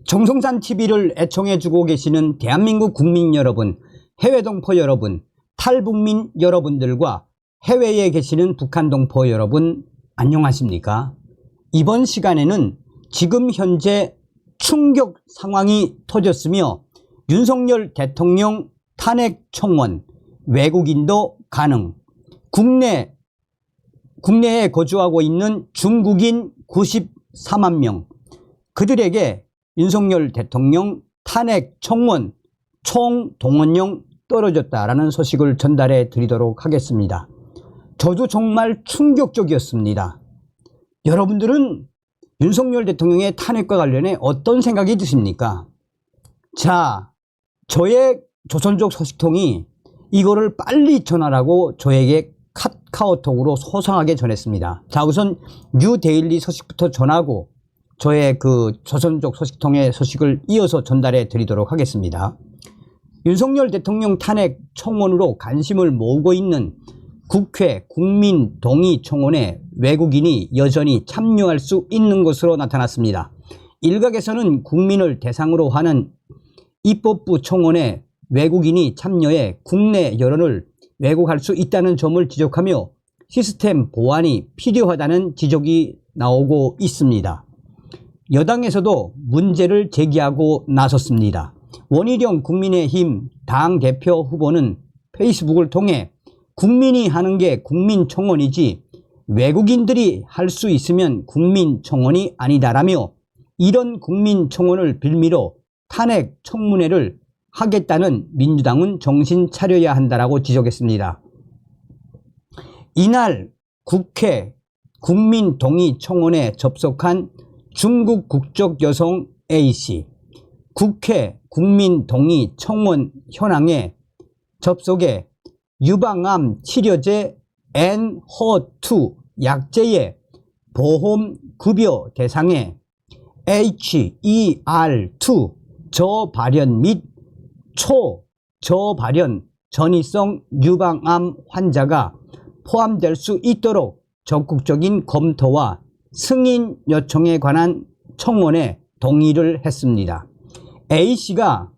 정성산 TV를 애청해주고 계시는 대한민국 국민 여러분, 해외 동포 여러분, 탈북민 여러분들과 해외에 계시는 북한 동포 여러분, 안녕하십니까? 이번 시간에는 지금 현재 충격 상황이 터졌으며 윤석열 대통령 탄핵 청원, 외국인도 가능, 국내에 거주하고 있는 중국인 94만 명, 그들에게 윤석열 대통령 탄핵 청원 총동원령 떨어졌다라는 소식을 전달해 드리도록 하겠습니다. 저도 정말 충격적이었습니다. 여러분들은 윤석열 대통령의 탄핵과 관련해 어떤 생각이 드십니까? 자, 저의 조선족 소식통이 이거를 빨리 전하라고 저에게 카카오톡으로 소상하게 전했습니다. 자, 우선 뉴데일리 소식부터 전하고 저의 그 조선족 소식통의 소식을 이어서 전달해 드리도록 하겠습니다. 윤석열 대통령 탄핵 청원으로 관심을 모으고 있는 국회 국민동의청원에 외국인이 여전히 참여할 수 있는 것으로 나타났습니다. 일각에서는 국민을 대상으로 하는 입법부 청원에 외국인이 참여해 국내 여론을 왜곡할 수 있다는 점을 지적하며 시스템 보완이 필요하다는 지적이 나오고 있습니다. 여당에서도 문제를 제기하고 나섰습니다. 원희룡 국민의힘 당대표 후보는 페이스북을 통해 국민이 하는 게 국민청원이지 외국인들이 할 수 있으면 국민청원이 아니다라며 이런 국민청원을 빌미로 탄핵 청문회를 하겠다는 민주당은 정신 차려야 한다라고 지적했습니다. 이날 국회 국민동의청원에 접속한 중국 국적 여성 A씨, 국회 국민동의청원 현황에 접속해 유방암 치료제 Enhertu 약제의 보험급여 대상에 HER2 저발현 및 초저발현 전이성 유방암 환자가 포함될 수 있도록 적극적인 검토와 승인 요청에 관한 청원에 동의를 했습니다. A씨가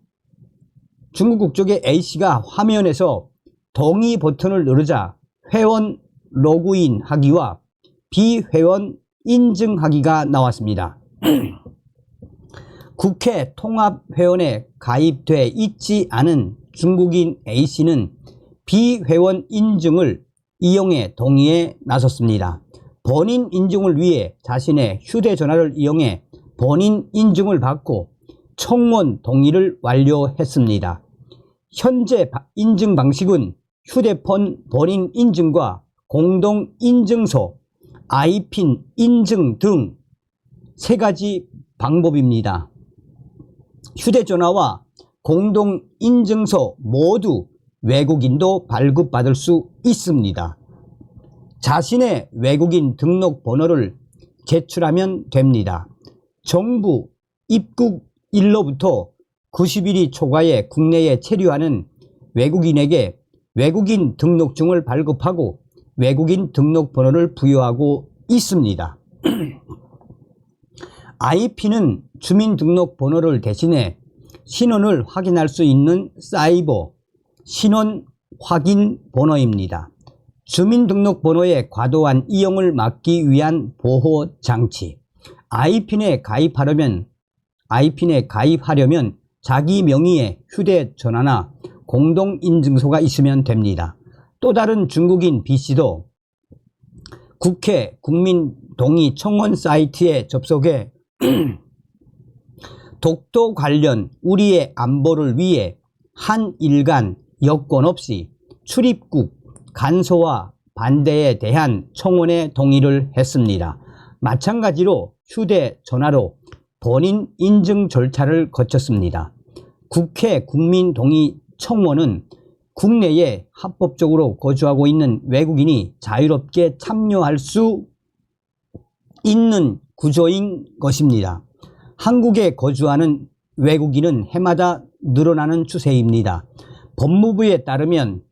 중국 국적의 A씨가 화면에서 동의 버튼을 누르자 회원 로그인하기와 비회원 인증하기가 나왔습니다. 국회 통합회원에 가입돼 있지 않은 중국인 A씨는 비회원 인증을 이용해 동의에 나섰습니다. 본인 인증을 위해 자신의 휴대전화를 이용해 본인 인증을 받고 청원 동의를 완료했습니다. 현재 인증 방식은 휴대폰 본인 인증과 공동인증소, 아이핀 인증 등 3가지 방법입니다. 휴대전화와 공동인증소 모두 외국인도 발급받을 수 있습니다. 자신의 외국인 등록번호를 제출하면 됩니다. 정부 입국일로부터 90일이 초과해 국내에 체류하는 외국인에게 외국인 등록증을 발급하고 외국인 등록번호를 부여하고 있습니다. IP는 주민등록번호를 대신해 신원을 확인할 수 있는 사이버 신원 확인 번호입니다. 주민등록번호의 과도한 이용을 막기 위한 보호장치. 아이핀에 가입하려면 자기 명의의 휴대전화나 공동인증소가 있으면 됩니다. 또 다른 중국인 B씨도 국회 국민동의청원 사이트에 접속해 독도 관련 우리의 안보를 위해 한일간 여권 없이 출입국 간소화 반대에 대한 청원에 동의를 했습니다. 마찬가지로 휴대전화로 본인 인증 절차를 거쳤습니다. 국회 국민동의청원은 국내에 합법적으로 거주하고 있는 외국인이 자유롭게 참여할 수 있는 구조인 것입니다. 한국에 거주하는 외국인은 해마다 늘어나는 추세입니다. 법무부에 따르면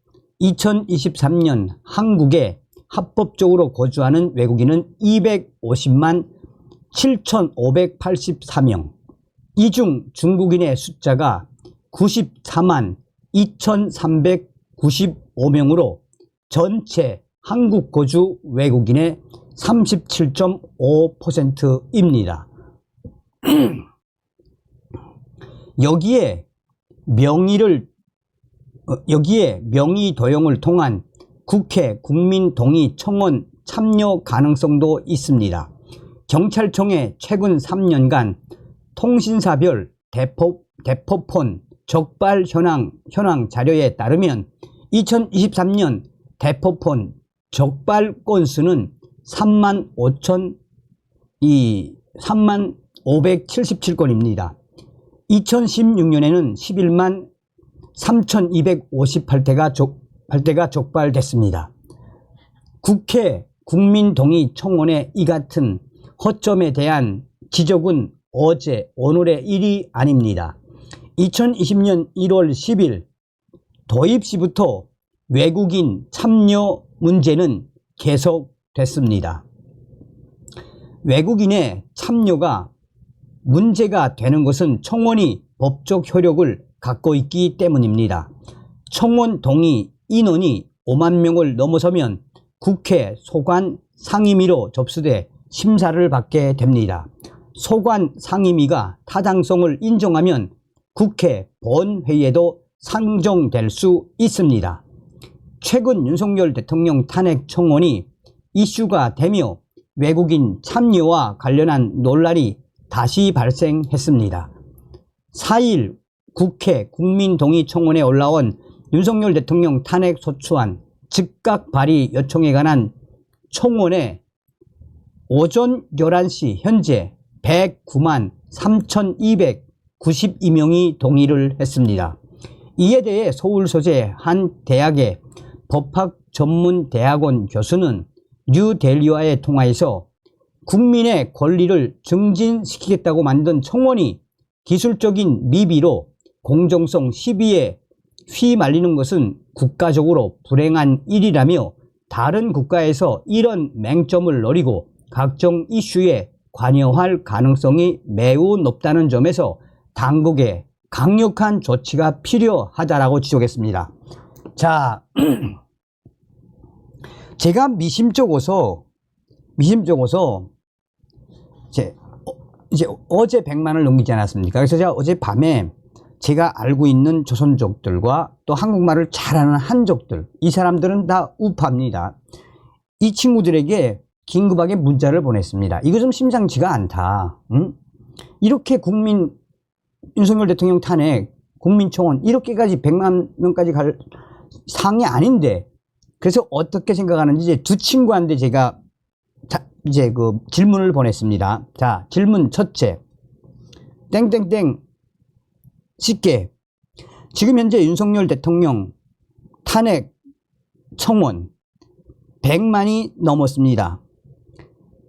2023년 한국에 합법적으로 거주하는 외국인은 250만 7,584명, 이 중 중국인의 숫자가 94만 2395명으로 전체 한국 거주 외국인의 37.5%입니다. 여기에 명의 도용을 통한 국회 국민동의 청원 참여 가능성도 있습니다. 경찰청의 최근 3년간 통신사별 대포폰 적발 현황 자료에 따르면 2023년 대포폰 적발 건수는 3577건입니다. 2016년에는 11만 3258대가 적발됐습니다. 국회 국민동의 청원의 이 같은 허점에 대한 지적은 어제 오늘의 일이 아닙니다. 2020년 1월 10일 도입 시부터 외국인 참여 문제는 계속됐습니다. 외국인의 참여가 문제가 되는 것은 청원이 법적 효력을 갖고 있기 때문입니다. 청원 동의 인원이 5만 명을 넘어서면 국회 소관 상임위로 접수돼 심사를 받게 됩니다. 소관 상임위가 타당성을 인정하면 국회 본회의에도 상정될 수 있습니다. 최근 윤석열 대통령 탄핵 청원이 이슈가 되며 외국인 참여와 관련한 논란이 다시 발생했습니다. 4일 국회 국민동의 청원에 올라온 윤석열 대통령 탄핵 소추안 즉각 발의 요청에 관한 청원에 오전 11시 현재 109만 3,292명이 동의를 했습니다. 이에 대해 서울 소재 한 대학의 법학 전문 대학원 교수는 뉴델리와의 통화에서 국민의 권리를 증진시키겠다고 만든 청원이 기술적인 미비로 공정성 시비에 휘말리는 것은 국가적으로 불행한 일이라며 다른 국가에서 이런 맹점을 노리고 각종 이슈에 관여할 가능성이 매우 높다는 점에서 당국의 강력한 조치가 필요하다라고 지적했습니다. 자, 제가 미심쩍어서 이제 어제 100만을 넘기지 않았습니까? 그래서 제가 어제 밤에 제가 알고 있는 조선족들과 또 한국말을 잘하는 한족들, 이 사람들은 다 우파입니다. 이 친구들에게 긴급하게 문자를 보냈습니다. 이거 좀 심상치가 않다. 응? 이렇게 윤석열 대통령 탄핵, 국민청원 이렇게까지 100만 명까지 갈 상이 아닌데, 그래서 어떻게 생각하는지 이제 두 친구한테 제가 이제 그 질문을 보냈습니다. 자, 질문 첫째. 땡땡땡 쉽게 지금 현재 윤석열 대통령 탄핵 청원 100만이 넘었습니다.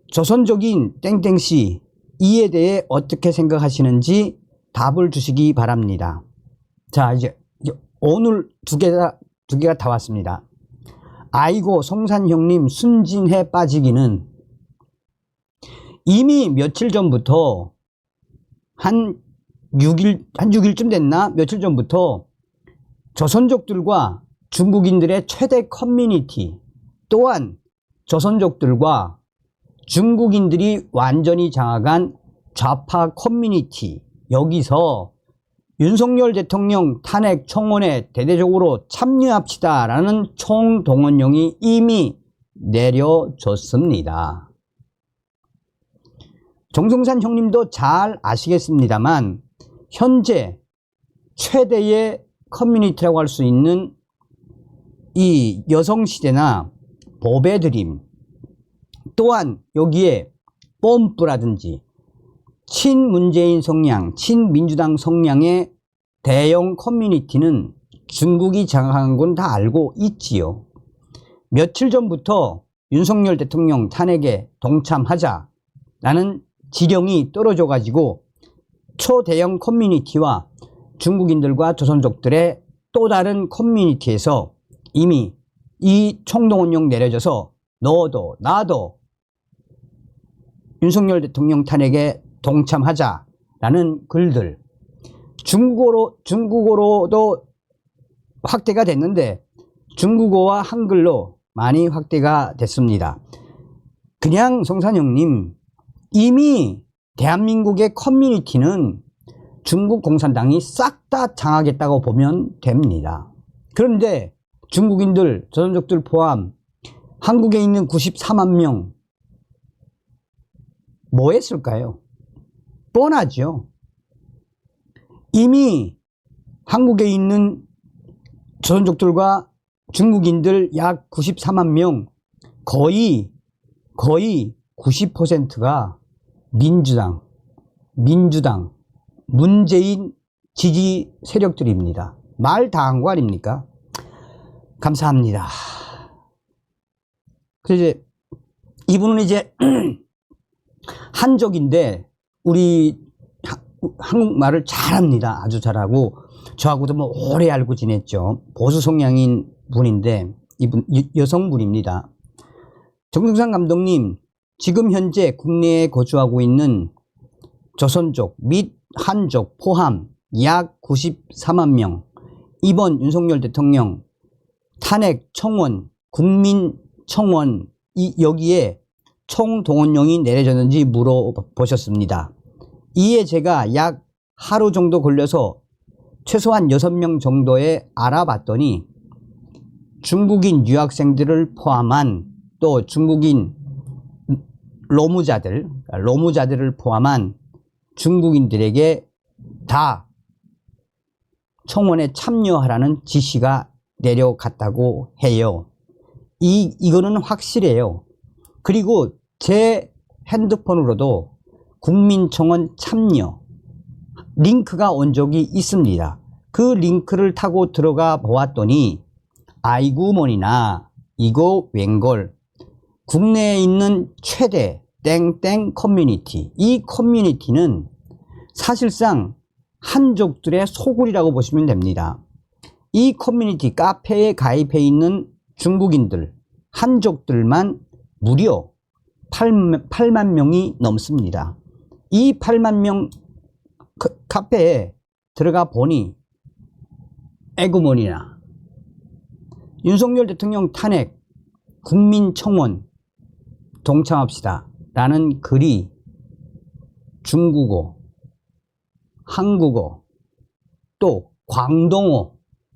조선족인 땡땡씨 이에 대해 어떻게 생각하시는지 답을 주시기 바랍니다. 자, 이제 오늘 두 개가 다 왔습니다. 아이고 송산 형님 순진해 빠지기는. 이미 며칠 전부터 한 6일쯤 됐나? 며칠 전부터 조선족들과 중국인들의 최대 커뮤니티, 또한 조선족들과 중국인들이 완전히 장악한 좌파 커뮤니티, 여기서 윤석열 대통령 탄핵 청원에 대대적으로 참여합시다라는 총동원령이 이미 내려졌습니다. 정성산 형님도 잘 아시겠습니다만 현재 최대의 커뮤니티라고 할 수 있는 이 여성시대나 법의 드림, 또한 여기에 뽐뿌라든지 친문재인 성향, 친민주당 성향의 대형 커뮤니티는 중국이 장악한 건 다 알고 있지요. 며칠 전부터 윤석열 대통령 탄핵에 동참하자라는 지령이 떨어져 가지고 초대형 커뮤니티와 중국인들과 조선족들의 또 다른 커뮤니티에서 이미 이 총동원령 내려져서 너도 나도 윤석열 대통령 탄핵에 동참하자 라는 글들, 중국어로도 확대가 됐는데 중국어와 한글로 많이 확대가 됐습니다. 그냥 송산형님, 이미 대한민국의 커뮤니티는 중국 공산당이 싹 다 장악했다고 보면 됩니다. 그런데 중국인들, 조선족들 포함 한국에 있는 94만 명 뭐 했을까요? 뻔하죠. 이미 한국에 있는 조선족들과 중국인들 약 94만 명, 거의 90%가 민주당, 문재인 지지 세력들입니다. 말 다 한 거 아닙니까? 감사합니다. 그래서 이제 이분은 이제 한족인데 우리 한국말을 잘합니다. 아주 잘하고 저하고도 뭐 오래 알고 지냈죠. 보수 성향인 분인데 이분 여성분입니다. 정승산 감독님, 지금 현재 국내에 거주하고 있는 조선족 및 한족 포함 약 94만 명, 이번 윤석열 대통령 탄핵 청원, 국민청원 여기에 총동원령이 내려졌는지 물어보셨습니다. 이에 제가 약 하루 정도 걸려서 최소한 6명 정도에 알아봤더니 중국인 유학생들을 포함한 또 중국인 로무자들을 포함한 중국인들에게 다 청원에 참여하라는 지시가 내려갔다고 해요. 이거는 확실해요. 그리고 제 핸드폰으로도 국민청원 참여 링크가 온 적이 있습니다. 그 링크를 타고 들어가 보았더니 아이고 뭐니나 이거 웬걸, 국내에 있는 최대 땡땡 커뮤니티, 이 커뮤니티는 사실상 한족들의 소굴이라고 보시면 됩니다. 이 커뮤니티 카페에 가입해 있는 중국인들, 한족들만 무려 8만 명이 넘습니다. 이 8만 명 카페에 들어가 보니 에구머니나 윤석열 대통령 탄핵, 국민청원 동참합시다 라는 글이 중국어, 한국어, 또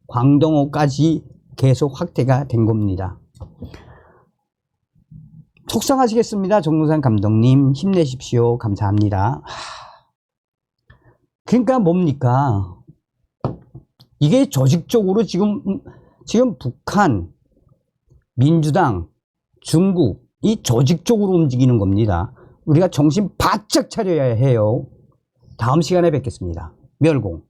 광동어까지 계속 확대가 된 겁니다. 속상하시겠습니다. 정승산 감독님, 힘내십시오. 감사합니다. 그러니까 뭡니까? 이게 조직적으로 지금 북한, 민주당, 중국 이 조직적으로 움직이는 겁니다. 우리가 정신 바짝 차려야 해요. 다음 시간에 뵙겠습니다. 멸공.